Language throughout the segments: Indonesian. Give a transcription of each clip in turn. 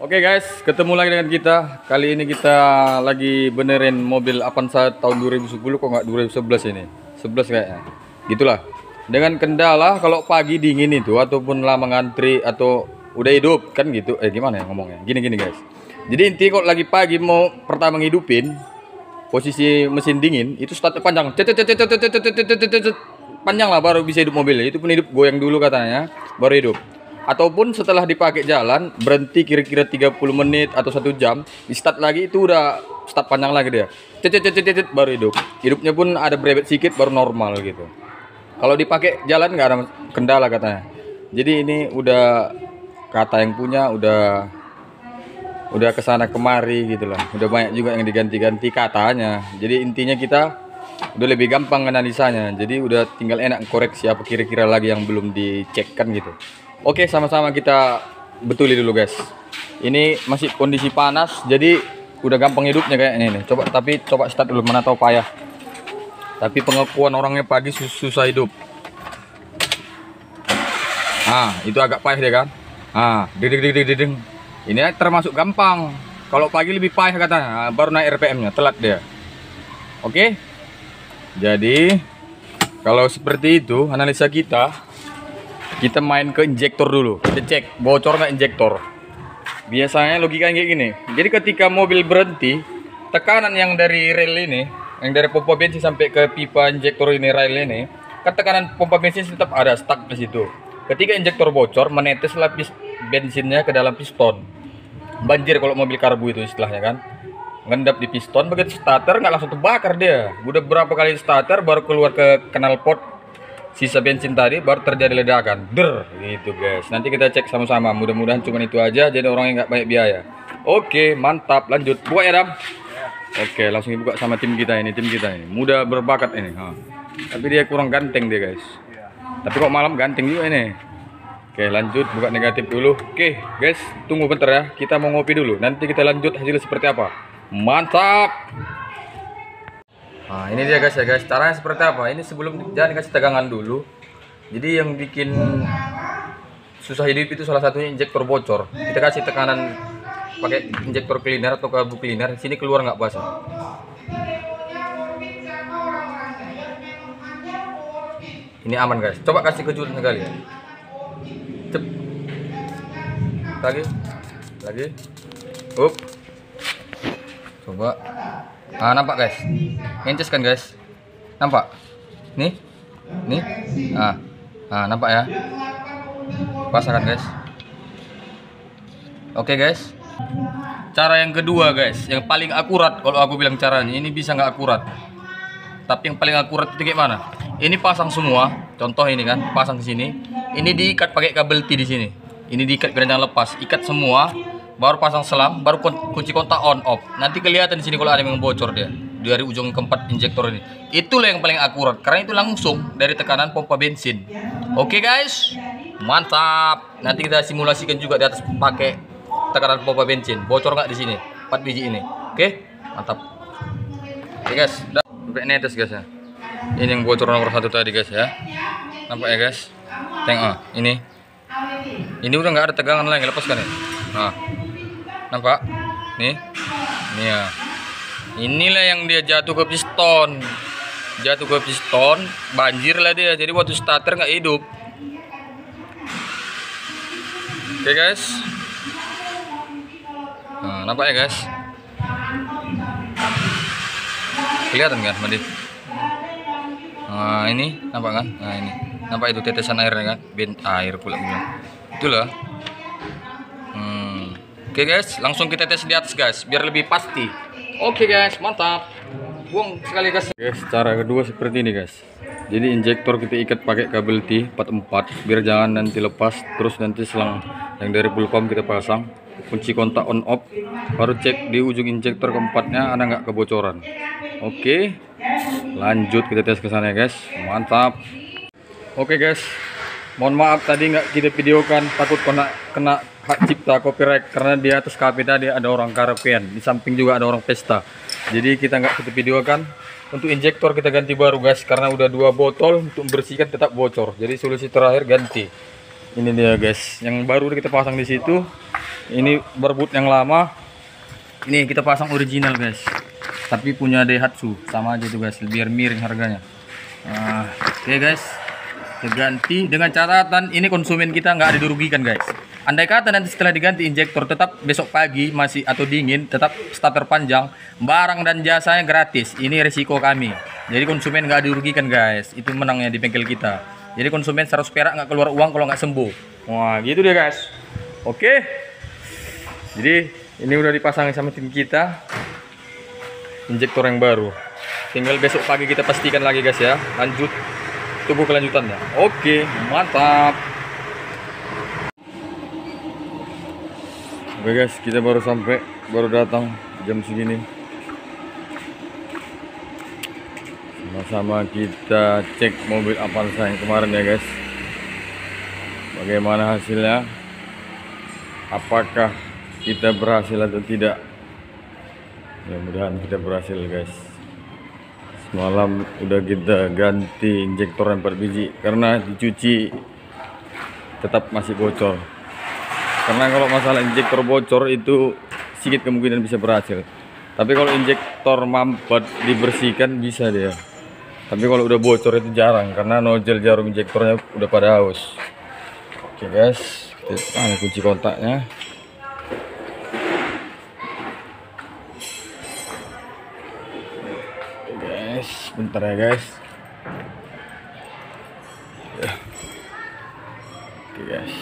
Oke guys, ketemu lagi dengan kita. Kali ini kita lagi benerin mobil Avanza tahun 2010 kok nggak 2011 ini. 11 kayaknya. Gitulah. Dengan kendala kalau pagi dingin itu ataupun lama ngantri atau udah hidup kan gitu. Gimana ya ngomongnya? Gini guys. Jadi inti kok lagi pagi mau pertama ngidupin posisi mesin dingin itu start panjang. Panjang lah baru bisa hidup mobil. Itu pun hidup goyang dulu katanya baru hidup. Ataupun setelah dipakai jalan berhenti kira-kira 30 menit atau 1 jam di start lagi itu udah start panjang lagi dia baru hidup. Hidupnya pun ada berebet sedikit baru normal gitu. Kalau dipakai jalan nggak ada kendala katanya. Jadi ini udah kata yang punya udah kesana kemari gitu lah. Udah banyak juga yang diganti-ganti katanya. Jadi intinya kita udah lebih gampang analisanya. Jadi udah tinggal enak koreksi apa kira-kira lagi yang belum dicekkan gitu. Oke, sama-sama kita betuli dulu guys. Ini masih kondisi panas, jadi udah gampang hidupnya kayaknya ini. Coba start dulu, mana tahu payah. Tapi pengakuan orangnya pagi susah hidup. Itu agak payah dia kan. Ding. Ini termasuk gampang. Kalau pagi lebih payah katanya. Baru naik RPM-nya, telat dia. Oke. Jadi kalau seperti itu analisa kita main ke injektor dulu. Kita cek bocor nggak injektor. Biasanya logikanya kayak gini. Jadi ketika mobil berhenti, tekanan yang dari rel ini, yang dari pompa bensin sampai ke pipa injektor ini, rel ini, kan tekanan pompa bensin tetap ada stuck di situ. Ketika injektor bocor, menetes lapis bensinnya ke dalam piston. Banjir kalau mobil karbu itu istilahnya kan. Ngendap di piston, begitu starter nggak langsung terbakar dia. Udah berapa kali starter baru keluar ke knalpot sisa bensin tadi baru terjadi ledakan gitu guys. Nanti kita cek sama-sama, mudah-mudahan cuma itu aja jadi orangnya nggak banyak biaya. Oke, mantap, lanjut buka ya Dam. Oke, langsung dibuka sama tim kita ini muda berbakat ini. Tapi dia kurang ganteng dia guys, tapi kok malam ganteng juga ini. Oke, lanjut buka negatif dulu. Oke guys, tunggu bentar ya, kita mau ngopi dulu, nanti kita lanjut hasilnya seperti apa. Mantap. Ini dia guys ya guys, caranya seperti apa? Ini sebelum jangan dikasih tegangan dulu. Jadi yang bikin susah hidup itu salah satunya injektor bocor. Kita kasih tekanan pakai injektor cleaner atau karbu cleaner, sini keluar nggak basah. Ini aman guys. Coba kasih kejutan sekali. Cep. Lagi. Up. Coba. Nampak guys, ngences kan guys, nampak, nih, nampak ya, pasang kan guys. Oke guys, cara yang kedua guys, yang paling akurat kalau aku bilang caranya, ini bisa nggak akurat, tapi yang paling akurat itu kayak mana? Ini pasang semua, contoh ini kan, pasang di sini, ini diikat pakai kabel T di sini, ini diikat biar jangan lepas, ikat semua. Baru pasang selang, baru kunci kontak on off. Nanti kelihatan di sini kalau ada yang bocor dia dari ujung keempat injektor ini. Itulah yang paling akurat karena itu langsung dari tekanan pompa bensin. Oke guys, mantap. Nanti kita simulasikan juga di atas pakai tekanan pompa bensin. Bocor nggak di sini? 4 biji ini. Oke, mantap. Oke guys, udah sampai netes guys ya. Ini yang bocor nomor 1 tadi guys ya. Nampak ya guys? Tengok ini. Ini udah nggak ada tegangan lagi, lepaskan ya. Nampak? Nih ya. Inilah yang dia jatuh ke piston. Banjir lah dia. Jadi waktu starter nggak hidup. Oke guys. Nampak ya guys? Kelihatan kan Madi? Ini nampak kan? Ini nampak itu tetesan airnya kan? Air pula itulah. Oke guys, langsung kita tes di atas guys, biar lebih pasti. Oke guys, mantap. Buang sekali guys. Guys, cara kedua seperti ini guys. Jadi injektor kita ikat pakai kabel T 44 biar jangan nanti lepas. Terus nanti selang yang dari full pump kita pasang, kunci kontak on off, baru cek di ujung injektor keempatnya ada nggak kebocoran. Oke, lanjut kita tes ke sana ya guys. Mantap. Oke guys, mohon maaf tadi nggak kita videokan, takut kena hak cipta copyright karena di atas KP tadi ada orang karaokean, di samping juga ada orang pesta. Jadi kita nggak kita videokan. Untuk injektor kita ganti baru guys karena udah 2 botol, untuk membersihkan tetap bocor. Jadi solusi terakhir ganti. Ini dia guys, yang baru kita pasang di situ. Ini berbut yang lama. Ini kita pasang original guys, tapi punya Daihatsu, sama aja tuh guys, biar miring harganya. Nah, oke guys, kita ganti dengan catatan ini konsumen kita nggak ada dirugikan guys. Andai kata nanti setelah diganti injektor tetap besok pagi masih atau dingin, tetap starter panjang, barang dan jasanya gratis. Ini resiko kami. Jadi konsumen nggak dirugikan guys. Itu menangnya di bengkel kita. Jadi konsumen 100 perak nggak keluar uang kalau nggak sembuh. Wah gitu dia guys. Oke. Jadi ini udah dipasang sama tim kita. Injektor yang baru. Tinggal besok pagi kita pastikan lagi guys ya. Lanjut. Tunggu kelanjutannya. Oke, mantap. Oke guys, kita baru sampai, baru datang jam segini. Sama-sama kita cek mobil Avanza yang kemarin ya guys. Bagaimana hasilnya? Apakah kita berhasil atau tidak? Mudah-mudahan kita berhasil guys. Semalam udah kita ganti injektor 4 biji karena dicuci tetap masih bocor. Karena kalau masalah injektor bocor itu sedikit kemungkinan bisa berhasil. Tapi kalau injektor mampet dibersihkan bisa dia. Tapi kalau udah bocor itu jarang karena nozzle jarum injektornya udah pada haus. Oke guys, kita kunci kontaknya. Guys, bentar ya guys. Oke guys.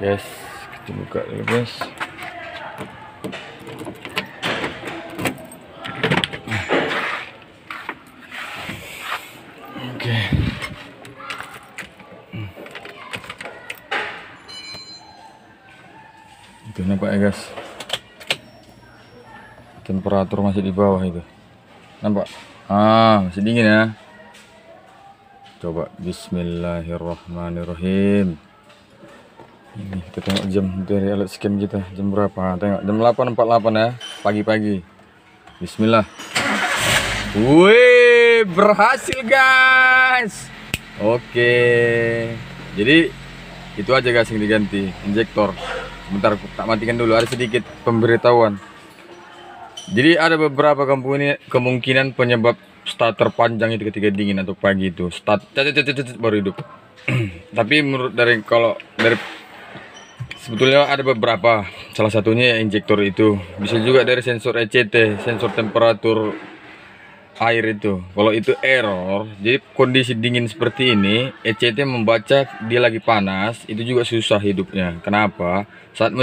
Guys, kita buka dulu guys. Oke. Itu nampak ya guys. Temperatur masih di bawah itu. Nampak? Masih dingin ya. Coba bismillahirrahmanirrahim. Ini kita tengok jam dari alat scan kita, jam berapa? Tengok jam 8.48 ya, pagi-pagi. Bismillah. Wih, berhasil guys. Oke. Jadi itu aja guys yang diganti injektor. Bentar, tak matikan dulu, ada sedikit pemberitahuan. Jadi ada beberapa kemungkinan penyebab starter panjang itu ketika dingin atau pagi itu baru hidup. Tapi menurut sebetulnya ada beberapa, salah satunya ya injektor itu, bisa juga dari sensor ECT, sensor temperatur air itu. Kalau itu error, jadi kondisi dingin seperti ini, ECT membaca dia lagi panas, itu juga susah hidupnya. Kenapa? Saat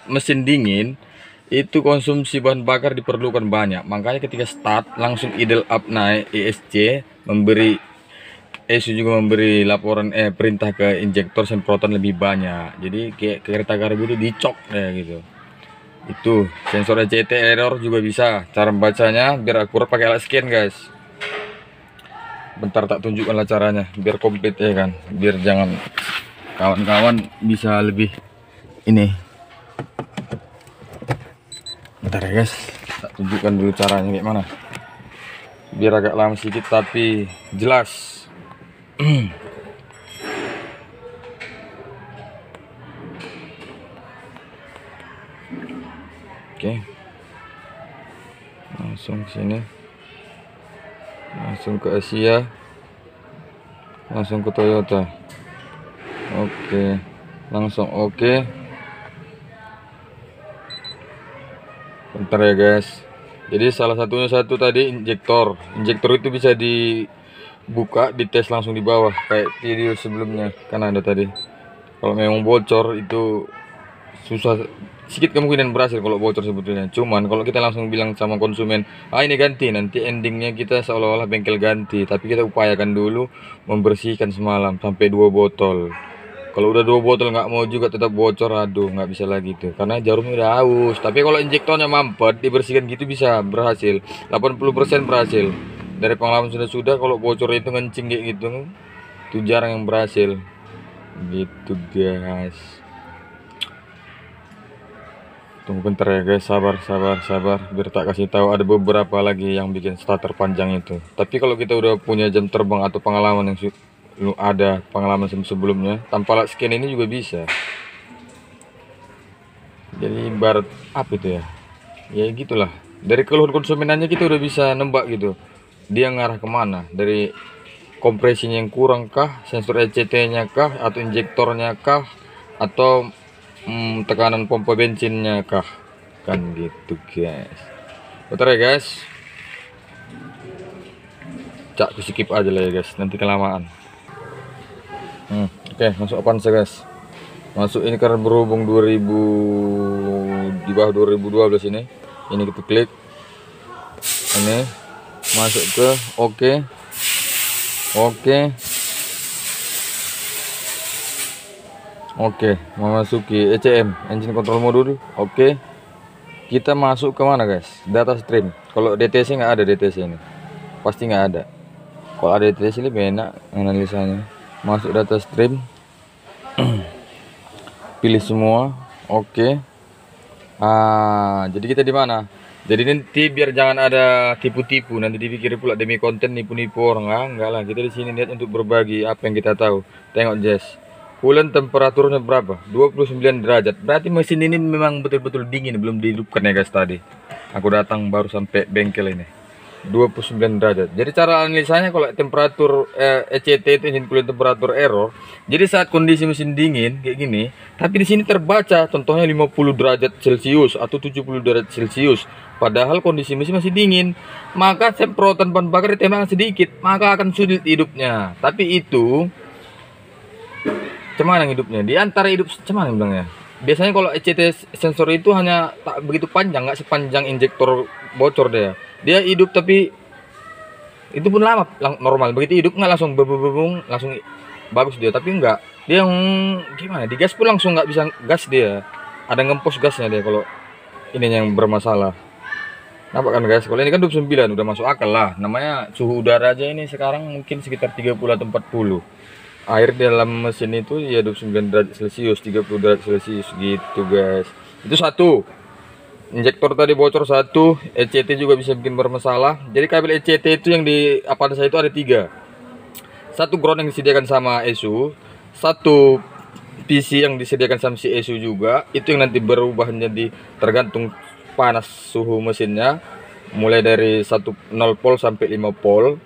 mesin dingin, itu konsumsi bahan bakar diperlukan banyak. Makanya ketika start langsung idle up naik ESC, ESU juga memberi laporan perintah ke injektor semprotan lebih banyak. Jadi kayak kereta kargo itu dicok ya gitu. Itu sensor ECT error juga bisa. Cara membacanya biar akurat pakai alat scan guys. Bentar tak tunjukkanlah caranya biar komplit ya kan. Biar jangan kawan-kawan bisa lebih ini. Bentar ya guys, tak tunjukkan dulu caranya kayak mana. Biar agak lama sedikit tapi jelas. Oke. Langsung ke sini. Langsung ke Asia. Langsung ke Toyota. Oke. Langsung oke. Bentar ya guys. Jadi salah satunya tadi injektor. Injektor itu bisa dibuka, dites langsung di bawah kayak video sebelumnya kan ada tadi. Kalau memang bocor itu susah, sedikit kemungkinan berhasil kalau bocor sebetulnya. Cuman kalau kita langsung bilang sama konsumen, ini ganti, nanti endingnya kita seolah-olah bengkel ganti. Tapi kita upayakan dulu membersihkan semalam sampai 2 botol. Kalau udah 2 botol nggak mau juga tetap bocor, aduh nggak bisa lagi tuh karena jarumnya udah haus. Tapi kalau injektornya mampet dibersihkan gitu bisa berhasil, 80% berhasil. Dari pengalaman sudah kalau bocor itu ngencing kayak gitu itu jarang yang berhasil gitu guys. Tunggu bentar ya guys, sabar biar tak kasih tahu. Ada beberapa lagi yang bikin starter panjang itu. Tapi kalau kita udah punya jam terbang atau pengalaman yang ada pengalaman sebelumnya, tanpa alat scan ini juga bisa. Jadi ibarat apa itu ya, ya gitulah, dari keluhan konsumen aja kita udah bisa nembak gitu dia ngarah kemana, dari kompresinya yang kurang kah, sensor ECT nya kah, atau injektornya kah, atau tekanan pompa bensinnya kah, kan gitu guys. Bentar ya guys, cak skip aja lah ya guys, nanti kelamaan. Oke, masuk apaan sih guys, masuk ini karena berhubung 2000 di bawah 2012 ini kita klik ini, masuk ke oke, memasuki ECM, engine control module. Oke, kita masuk ke mana guys, data stream. Kalau DTC nggak ada, DTC ini pasti nggak ada. Kalau ada DTC lebih enak analisanya. Masuk data stream, pilih semua. Oke. Jadi kita di mana? Jadi nanti biar jangan ada tipu-tipu, nanti dipikir pula demi konten nipu-nipu orang. Enggak lah, kita di sini lihat untuk berbagi apa yang kita tahu. Tengok Jess, coolant temperaturnya berapa? 29 derajat. Berarti mesin ini memang betul-betul dingin, belum dihidupkan ya guys tadi. Aku datang baru sampai bengkel ini. 29 derajat. Jadi cara analisanya kalau temperatur ECT itu engine coolant temperatur error. Jadi saat kondisi mesin dingin kayak gini, tapi di sini terbaca contohnya 50 derajat Celcius atau 70 derajat Celcius. Padahal kondisi mesin masih dingin, maka semprotan bahan bakar ditembakkan sedikit, maka akan sulit hidupnya. Tapi itu cuman yang hidupnya di antara hidup cuman yang bilangnya. Biasanya kalau ECT sensor itu hanya tak begitu panjang, nggak sepanjang injektor bocor dia. Dia hidup tapi itu pun lama, normal. Begitu hidup nggak langsung bebung langsung bagus dia, tapi enggak. Dia yang gimana? Digas pun langsung nggak bisa gas dia. Ada ngempos gasnya dia kalau ini yang bermasalah. Nampak kan guys? Kalau ini kan 29 udah masuk akal lah. Namanya suhu udara aja ini sekarang mungkin sekitar 30 atau 40. Air di dalam mesin itu ya 29 derajat Celcius, 30 derajat Celcius gitu guys. Itu satu. Injektor tadi bocor satu, ECT juga bisa bikin bermasalah. Jadi kabel ECT itu yang di Avanza itu ada 3. Satu ground yang disediakan sama ESU, satu PC yang disediakan sama si ESU juga. Itu yang nanti berubah jadi tergantung panas suhu mesinnya, mulai dari 0 volt sampai 5 volt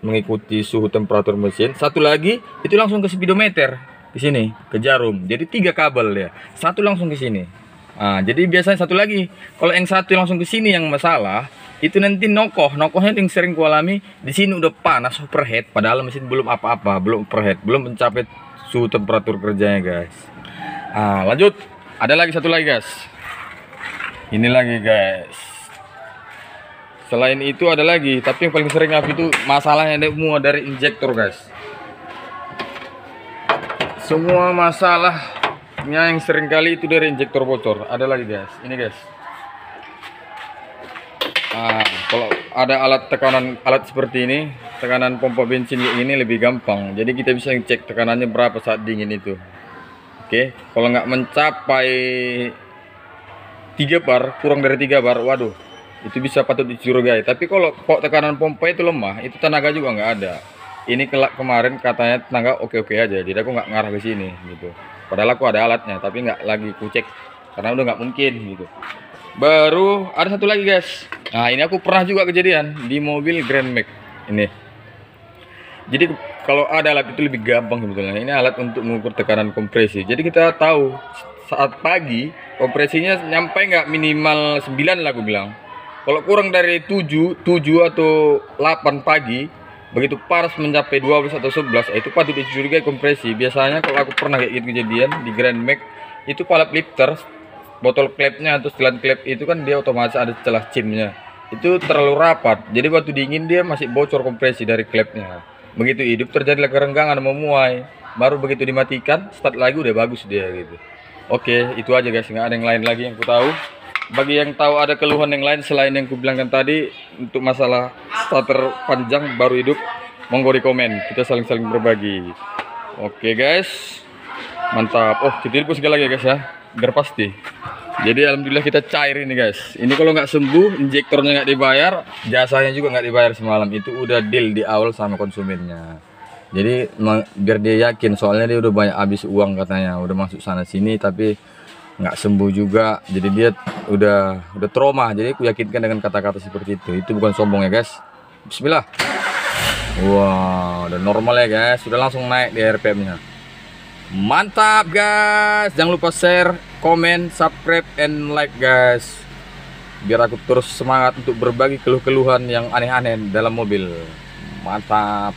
mengikuti suhu temperatur mesin. Satu lagi itu langsung ke speedometer di sini, ke jarum. Jadi 3 kabel ya. Satu langsung ke sini. Jadi biasanya satu lagi, kalau yang satu langsung ke sini yang masalah, itu nanti nokohnya yang sering kualami di sini udah panas overhead, padahal mesin belum apa-apa, belum overhead, belum mencapai suhu temperatur kerjanya guys. Lanjut, ada lagi satu lagi guys. Ini lagi guys. Selain itu ada lagi, tapi yang paling sering api itu masalahnya semua dari injektor guys. Semua masalah yang sering kali itu dari injektor bocor. Ada lagi guys, ini guys. Kalau ada alat seperti ini, tekanan pompa bensin ini lebih gampang. Jadi kita bisa cek tekanannya berapa saat dingin itu. Oke, kalau nggak mencapai 3 bar, kurang dari 3 bar, waduh, itu bisa patut dicurigai. Tapi kalau tekanan pompa itu lemah, itu tenaga juga nggak ada. Ini kemarin katanya tenaga oke-oke aja, jadi aku nggak ngarah ke sini gitu. Padahal aku ada alatnya, tapi nggak lagi kucek karena udah nggak mungkin gitu. Baru ada satu lagi guys. Ini aku pernah juga kejadian di mobil Grand Max ini. Jadi kalau ada alat itu lebih gampang sebetulnya. Ini alat untuk mengukur tekanan kompresi. Jadi kita tahu saat pagi kompresinya nyampe nggak, minimal 9 lah aku bilang. Kalau kurang dari 7 atau 8 pagi, begitu panas mencapai 12 atau 11, itu patut dicurigai kompresi. Biasanya kalau aku pernah kayak gitu kejadian di Grand Max, itu palap lifter, botol klepnya atau setelan klep itu kan dia otomatis ada celah cimnya. Itu terlalu rapat, jadi waktu dingin dia masih bocor kompresi dari klepnya. Begitu hidup terjadilah kerenggangan, memuai. Baru begitu dimatikan, start lagi udah bagus dia gitu. Oke, itu aja guys, nggak ada yang lain lagi yang ku tahu. Bagi yang tahu ada keluhan yang lain selain yang kubilangkan tadi untuk masalah starter panjang baru hidup, monggo di komen, kita saling-saling berbagi. Oke guys, mantap. Oh, kita hidupkan sekali lagi ya guys ya, biar pasti. Jadi alhamdulillah kita cair ini guys. Ini kalau nggak sembuh, injektornya nggak dibayar, jasanya juga nggak dibayar semalam. Itu udah deal di awal sama konsumennya. Jadi biar dia yakin, soalnya dia udah banyak habis uang katanya, udah masuk sana sini tapi nggak sembuh juga. Jadi dia udah trauma. Jadi aku yakinkan dengan kata-kata seperti itu. Itu bukan sombong ya guys. Bismillah. Wow, udah normal ya guys. Sudah langsung naik di RPM-nya. Mantap guys. Jangan lupa share, komen, subscribe, and like guys. Biar aku terus semangat untuk berbagi keluh-keluhan yang aneh-aneh dalam mobil. Mantap.